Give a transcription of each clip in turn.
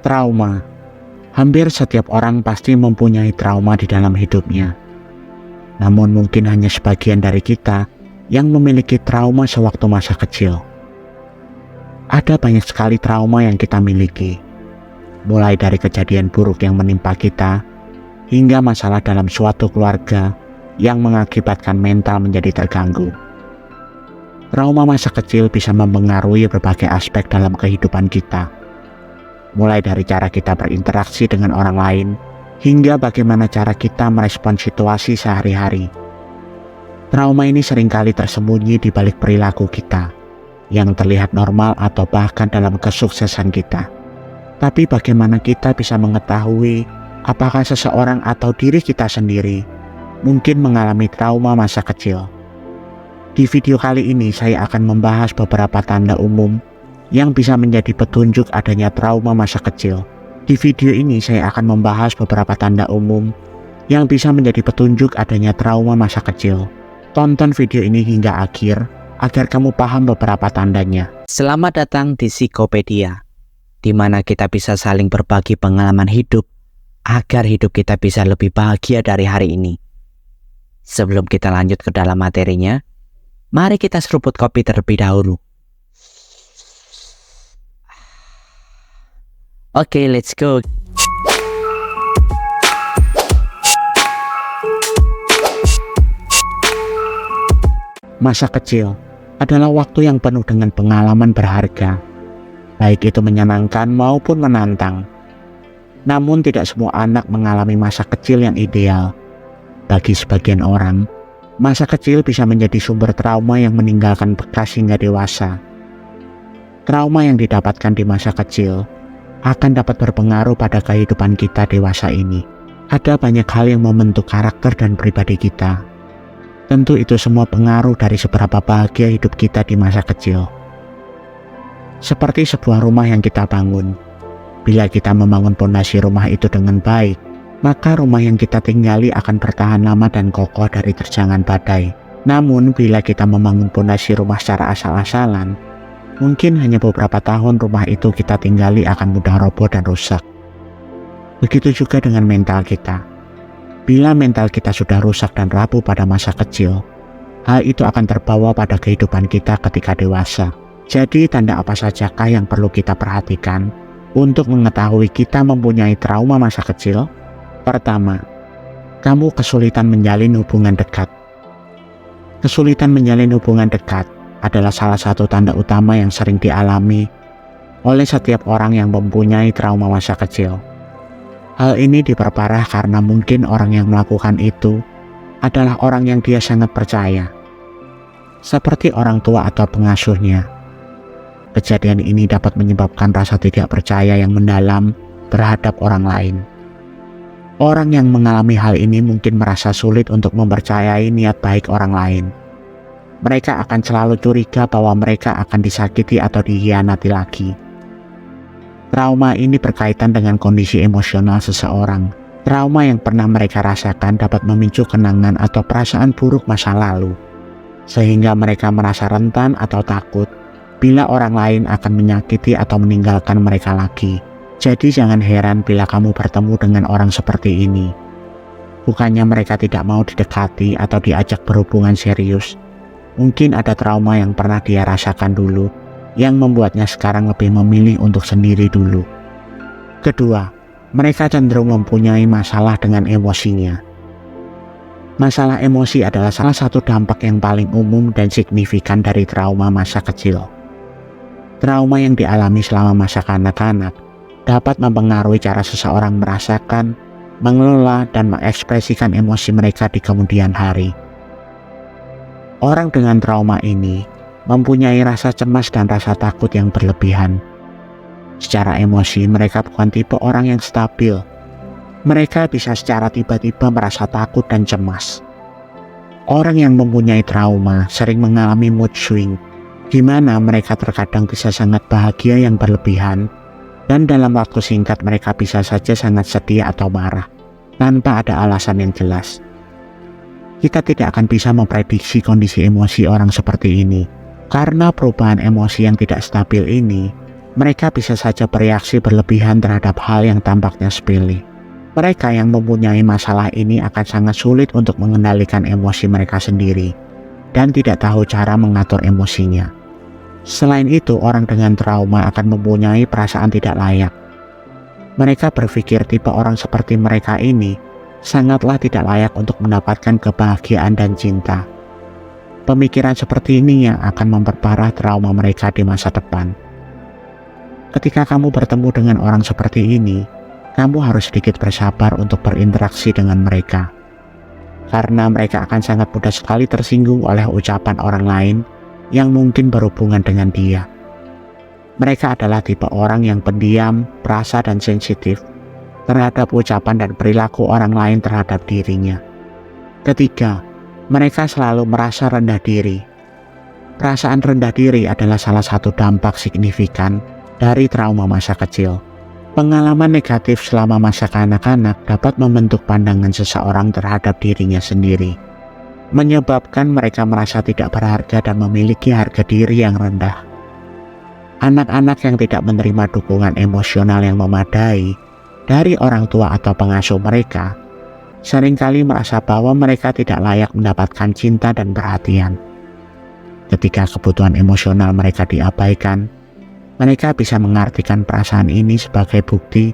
Trauma. Hampir setiap orang pasti mempunyai trauma di dalam hidupnya. Namun mungkin hanya sebagian dari kita yang memiliki trauma sewaktu masa kecil. Ada banyak sekali trauma yang kita miliki. Mulai dari kejadian buruk yang menimpa kita, hingga masalah dalam suatu keluarga yang mengakibatkan mental menjadi terganggu. Trauma masa kecil bisa mempengaruhi berbagai aspek dalam kehidupan kita. Mulai dari cara kita berinteraksi dengan orang lain, hingga bagaimana cara kita merespon situasi sehari-hari. Trauma ini seringkali tersembunyi di balik perilaku kita, yang terlihat normal atau bahkan dalam kesuksesan kita. Tapi bagaimana kita bisa mengetahui apakah seseorang atau diri kita sendiri mungkin mengalami trauma masa kecil? Di video kali ini saya akan membahas beberapa tanda umum yang bisa menjadi petunjuk adanya trauma masa kecil. Di video ini saya akan membahas beberapa tanda umum yang bisa menjadi petunjuk adanya trauma masa kecil. Tonton video ini hingga akhir agar kamu paham beberapa tandanya. Selamat datang di Psikopedia, di mana kita bisa saling berbagi pengalaman hidup agar hidup kita bisa lebih bahagia dari hari ini. Sebelum kita lanjut ke dalam materinya, mari kita seruput kopi terlebih dahulu. Oke, let's go. Masa kecil adalah waktu yang penuh dengan pengalaman berharga, baik itu menyenangkan maupun menantang. Namun tidak semua anak mengalami masa kecil yang ideal. Bagi sebagian orang, masa kecil bisa menjadi sumber trauma yang meninggalkan bekas hingga dewasa. Trauma yang didapatkan di masa kecil akan dapat berpengaruh pada kehidupan kita dewasa ini. Ada banyak hal yang membentuk karakter dan pribadi kita. Tentu itu semua pengaruh dari seberapa bahagia hidup kita di masa kecil. Seperti sebuah rumah yang kita bangun. Bila kita membangun pondasi rumah itu dengan baik, maka rumah yang kita tinggali akan bertahan lama dan kokoh dari terjangan badai. Namun bila kita membangun pondasi rumah secara asal-asalan, mungkin hanya beberapa tahun rumah itu kita tinggali akan mudah roboh dan rusak. Begitu juga dengan mental kita. Bila mental kita sudah rusak dan rapuh pada masa kecil, hal itu akan terbawa pada kehidupan kita ketika dewasa. Jadi tanda apa sajakah yang perlu kita perhatikan untuk mengetahui kita mempunyai trauma masa kecil? Pertama, kamu kesulitan menjalin hubungan dekat. Kesulitan menjalin hubungan dekat adalah salah satu tanda utama yang sering dialami oleh setiap orang yang mempunyai trauma masa kecil. Hal ini diperparah karena mungkin orang yang melakukan itu adalah orang yang dia sangat percaya, seperti orang tua atau pengasuhnya. Kejadian ini dapat menyebabkan rasa tidak percaya yang mendalam terhadap orang lain. Orang yang mengalami hal ini mungkin merasa sulit untuk mempercayai niat baik orang lain. Mereka akan selalu curiga bahwa mereka akan disakiti atau dikhianati lagi. Trauma ini berkaitan dengan kondisi emosional seseorang. Trauma yang pernah mereka rasakan dapat memicu kenangan atau perasaan buruk masa lalu, sehingga mereka merasa rentan atau takut bila orang lain akan menyakiti atau meninggalkan mereka lagi. Jadi jangan heran bila kamu bertemu dengan orang seperti ini. Bukannya mereka tidak mau didekati atau diajak berhubungan serius, mungkin ada trauma yang pernah dia rasakan dulu, yang membuatnya sekarang lebih memilih untuk sendiri dulu. Kedua, mereka cenderung mempunyai masalah dengan emosinya. Masalah emosi adalah salah satu dampak yang paling umum dan signifikan dari trauma masa kecil. Trauma yang dialami selama masa kanak-kanak dapat mempengaruhi cara seseorang merasakan, mengelola, dan mengekspresikan emosi mereka di kemudian hari. Orang dengan trauma ini mempunyai rasa cemas dan rasa takut yang berlebihan. Secara emosi, mereka bukan tipe orang yang stabil. Mereka bisa secara tiba-tiba merasa takut dan cemas. Orang yang mempunyai trauma sering mengalami mood swing, di mana mereka terkadang bisa sangat bahagia yang berlebihan, dan dalam waktu singkat mereka bisa saja sangat sedih atau marah, tanpa ada alasan yang jelas. Kita tidak akan bisa memprediksi kondisi emosi orang seperti ini. Karena perubahan emosi yang tidak stabil ini mereka bisa saja bereaksi berlebihan terhadap hal yang tampaknya sepele. Mereka yang mempunyai masalah ini akan sangat sulit untuk mengendalikan emosi mereka sendiri dan tidak tahu cara mengatur emosinya. Selain itu, orang dengan trauma akan mempunyai perasaan tidak layak. Mereka berpikir tipe orang seperti mereka ini sangatlah tidak layak untuk mendapatkan kebahagiaan dan cinta. Pemikiran seperti ini yang akan memperparah trauma mereka di masa depan. Ketika kamu bertemu dengan orang seperti ini, kamu harus sedikit bersabar untuk berinteraksi dengan mereka. Karena mereka akan sangat mudah sekali tersinggung oleh ucapan orang lain yang mungkin berhubungan dengan dia. Mereka adalah tipe orang yang pendiam, perasa dan sensitif terhadap ucapan dan perilaku orang lain terhadap dirinya. Ketiga, mereka selalu merasa rendah diri. Perasaan rendah diri adalah salah satu dampak signifikan dari trauma masa kecil. Pengalaman negatif selama masa kanak-kanak dapat membentuk pandangan seseorang terhadap dirinya sendiri, menyebabkan mereka merasa tidak berharga dan memiliki harga diri yang rendah. Anak-anak yang tidak menerima dukungan emosional yang memadai dari orang tua atau pengasuh mereka seringkali merasa bahwa mereka tidak layak mendapatkan cinta dan perhatian. Ketika kebutuhan emosional mereka diabaikan, mereka bisa mengartikan perasaan ini sebagai bukti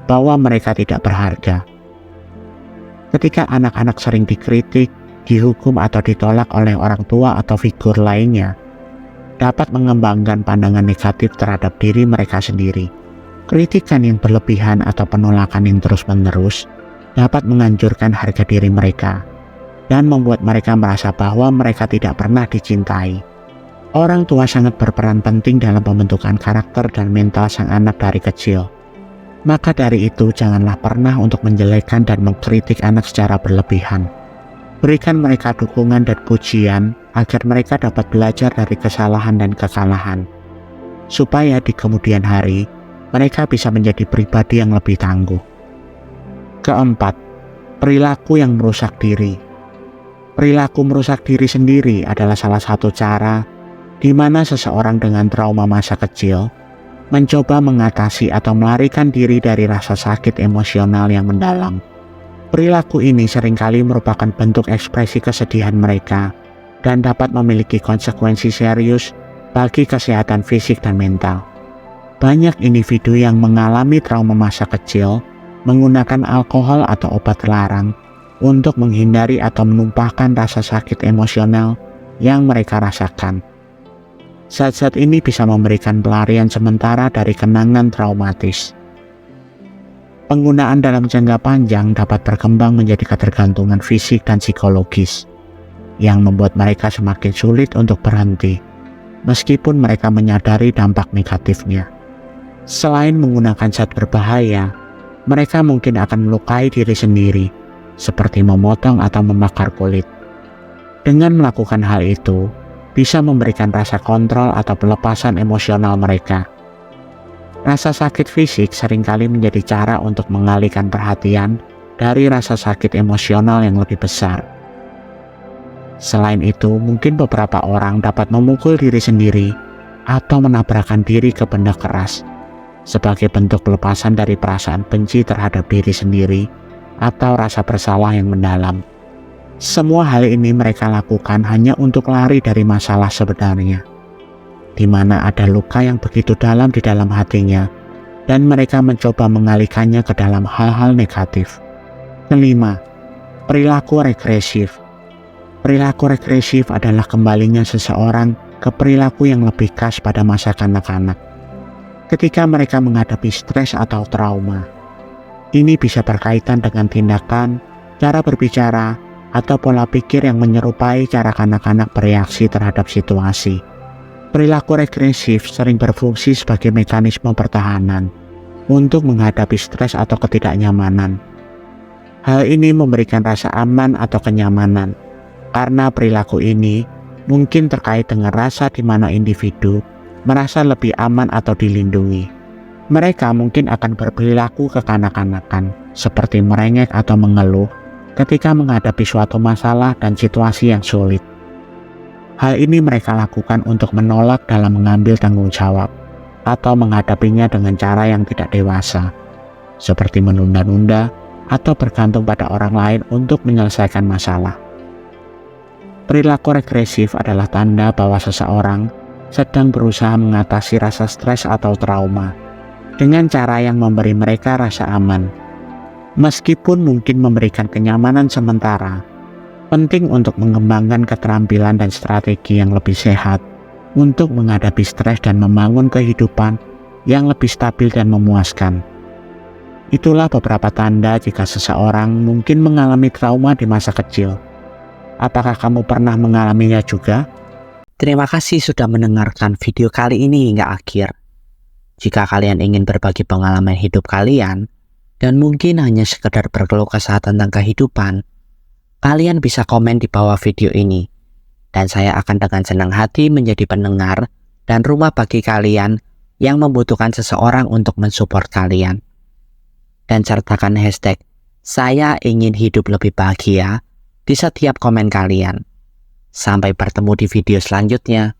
bahwa mereka tidak berharga. Ketika anak-anak sering dikritik, dihukum atau ditolak oleh orang tua atau figur lainnya, dapat mengembangkan pandangan negatif terhadap diri mereka sendiri. Kritikan yang berlebihan atau penolakan yang terus-menerus dapat menghancurkan harga diri mereka dan membuat mereka merasa bahwa mereka tidak pernah dicintai. Orang tua sangat berperan penting dalam pembentukan karakter dan mental sang anak dari kecil. Maka dari itu, janganlah pernah untuk menjelekkan dan mengkritik anak secara berlebihan. Berikan mereka dukungan dan pujian agar mereka dapat belajar dari kesalahan dan kekalahan, supaya di kemudian hari mereka bisa menjadi pribadi yang lebih tangguh. Keempat, perilaku yang merusak diri. Perilaku merusak diri sendiri adalah salah satu cara di mana seseorang dengan trauma masa kecil mencoba mengatasi atau melarikan diri dari rasa sakit emosional yang mendalam. Perilaku ini seringkali merupakan bentuk ekspresi kesedihan mereka dan dapat memiliki konsekuensi serius bagi kesehatan fisik dan mental. Banyak individu yang mengalami trauma masa kecil menggunakan alkohol atau obat terlarang untuk menghindari atau menumpahkan rasa sakit emosional yang mereka rasakan. Zat-zat ini bisa memberikan pelarian sementara dari kenangan traumatis. Penggunaan dalam jangka panjang dapat berkembang menjadi ketergantungan fisik dan psikologis, yang membuat mereka semakin sulit untuk berhenti, meskipun mereka menyadari dampak negatifnya. Selain menggunakan zat berbahaya, mereka mungkin akan melukai diri sendiri, seperti memotong atau membakar kulit. Dengan melakukan hal itu, bisa memberikan rasa kontrol atau pelepasan emosional mereka. Rasa sakit fisik seringkali menjadi cara untuk mengalihkan perhatian dari rasa sakit emosional yang lebih besar. Selain itu, mungkin beberapa orang dapat memukul diri sendiri atau menabrakkan diri ke benda keras sebagai bentuk pelepasan dari perasaan benci terhadap diri sendiri atau rasa bersalah yang mendalam. Semua hal ini mereka lakukan hanya untuk lari dari masalah sebenarnya, di mana ada luka yang begitu dalam di dalam hatinya, dan mereka mencoba mengalihkannya ke dalam hal-hal negatif. Kelima, perilaku regresif. Perilaku regresif adalah kembalinya seseorang ke perilaku yang lebih khas pada masa kanak-kanak. Ketika mereka menghadapi stres atau trauma, ini bisa berkaitan dengan tindakan, cara berbicara, atau pola pikir yang menyerupai cara kanak-kanak bereaksi terhadap situasi. Perilaku regresif sering berfungsi sebagai mekanisme pertahanan untuk menghadapi stres atau ketidaknyamanan. Hal ini memberikan rasa aman atau kenyamanan, karena perilaku ini mungkin terkait dengan rasa di mana individu merasa lebih aman atau dilindungi. Mereka mungkin akan berperilaku kekanak-kanakan, seperti merengek atau mengeluh ketika menghadapi suatu masalah dan situasi yang sulit. Hal ini mereka lakukan untuk menolak dalam mengambil tanggung jawab atau menghadapinya dengan cara yang tidak dewasa, seperti menunda-nunda atau bergantung pada orang lain untuk menyelesaikan masalah. Perilaku regresif adalah tanda bahwa seseorang sedang berusaha mengatasi rasa stres atau trauma dengan cara yang memberi mereka rasa aman. Meskipun mungkin memberikan kenyamanan sementara, penting untuk mengembangkan keterampilan dan strategi yang lebih sehat untuk menghadapi stres dan membangun kehidupan yang lebih stabil dan memuaskan. Itulah beberapa tanda jika seseorang mungkin mengalami trauma di masa kecil. Apakah kamu pernah mengalaminya juga? Terima kasih sudah mendengarkan video kali ini hingga akhir. Jika kalian ingin berbagi pengalaman hidup kalian, dan mungkin hanya sekedar berkeluh kesah tentang kehidupan, kalian bisa komen di bawah video ini. Dan saya akan dengan senang hati menjadi pendengar dan rumah bagi kalian yang membutuhkan seseorang untuk mensupport kalian. Dan sertakan hashtag "Saya ingin hidup lebih bahagia" di setiap komen kalian. Sampai bertemu di video selanjutnya.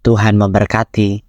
Tuhan memberkati.